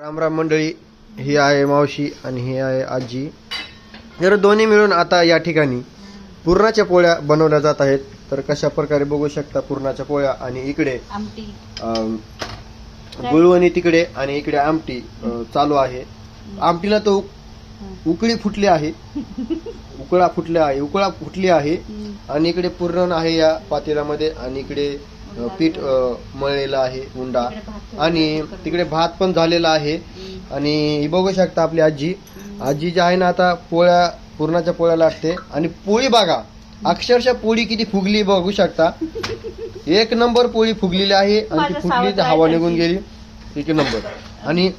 राम राम मंडळी, ही आहे मावशी आणि ही आहे आजी. जर दोन्ही मिळून आता या ठिकाणी पुरणाच्या पोळ्या बनवल्या जात आहेत. तर कशा प्रकारे बघू शकता पुरणाच्या पोळ्या. आणि इकडे आमटी गुळवणी तिकडे आणि इकडे आमटी चालू आहे. आमटीला तो उकळी फुटली आहे, उकळा फुटली आहे. आणि इकडे पुरण आहे या पातेल्यामध्ये आणि इकडे पीठ मळलेलं आहे उंडा. आणि तिकडे भात पण झालेला आहे. आणि ही बघू शकता आपली आजी जी आहे ना, आता पोळ्या पुरणाच्या पोळ्या लागते. आणि पोळी बघा, अक्षरशः पोळी किती फुगली बघू शकता. एक नंबर पोळी फुगलेली आहे. आणि ती फुगली हवा निघून गेली, एक नंबर. आणि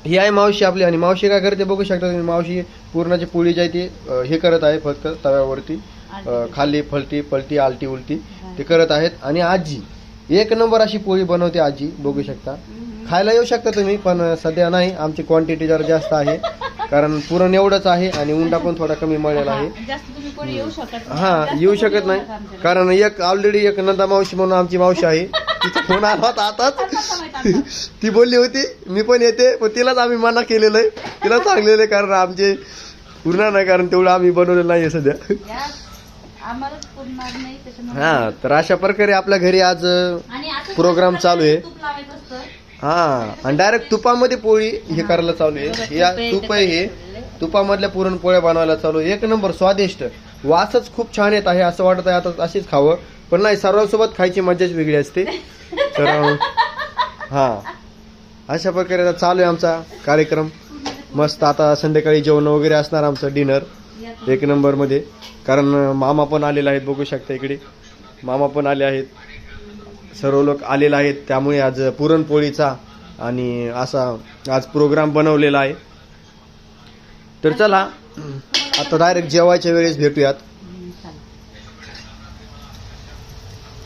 ही आहे मावशी आपली. आणि मावशी काय करते बघू शकता तुम्ही. मावशी पुरणाची पोळी जी आहे ती हे करत आहे, फक्त तव्यावरती खाली पलटी आलटी उलटी ते करत आहेत. आणि आजी एक नंबर अशी पोळी बनवते आजी, बघू शकता. खायला येऊ शकता तुम्ही, पण सध्या नाही, आमची क्वांटिटी जरा जास्त आहे. कारण पुरण एवढंच आहे आणि उंडा पण थोडा कमी मळलेला आहे. येऊ शकत नाही. कारण एक ऑलरेडी एक नंदा मावशी म्हणून आमची मावशी आहे, तिचा फोन आला होता आताच. ती बोलली होती मी पण येते, पण तिलाच आम्ही मना केलेलं आहे, तिला सांगलेलं आहे. कारण आमचे पूर्ण नाही, कारण तेवढं आम्ही बनवलेलं नाहीये सध्या. हा, तर अशा प्रकारे आपल्या घरी आज प्रोग्राम चालू आहे. हा, आणि डायरेक्ट तुपामध्ये पोळी हे करायला चालू आहे. या तूप आहे, हे तुपामधल्या पुरणपोळ्या बनवायला चालू आहे. एक नंबर स्वादिष्ट, वासच खूप छान येत आहे. असं वाटत आहे आता अशीच खावं, पण नाही, सर्वांसोबत खायची मजाच वेगळी असते. तर हा, अशा प्रकारे आता चालू आहे आमचा कार्यक्रम. मस्त आता संध्याकाळी जेवण वगैरे असणार आमचं, डिनर एक नंबर मध्ये. कारण मामा पण आलेले आहेत, बघू शकता इकडे मामा पण आले आहेत, सर्व लोक आलेले आहेत. त्यामुळे आज पुरणपोळीचा आणि असा आज प्रोग्राम बनवलेला आहे. तर चला आता डायरेक्ट जेवायच्या वेळेस भेटूयात.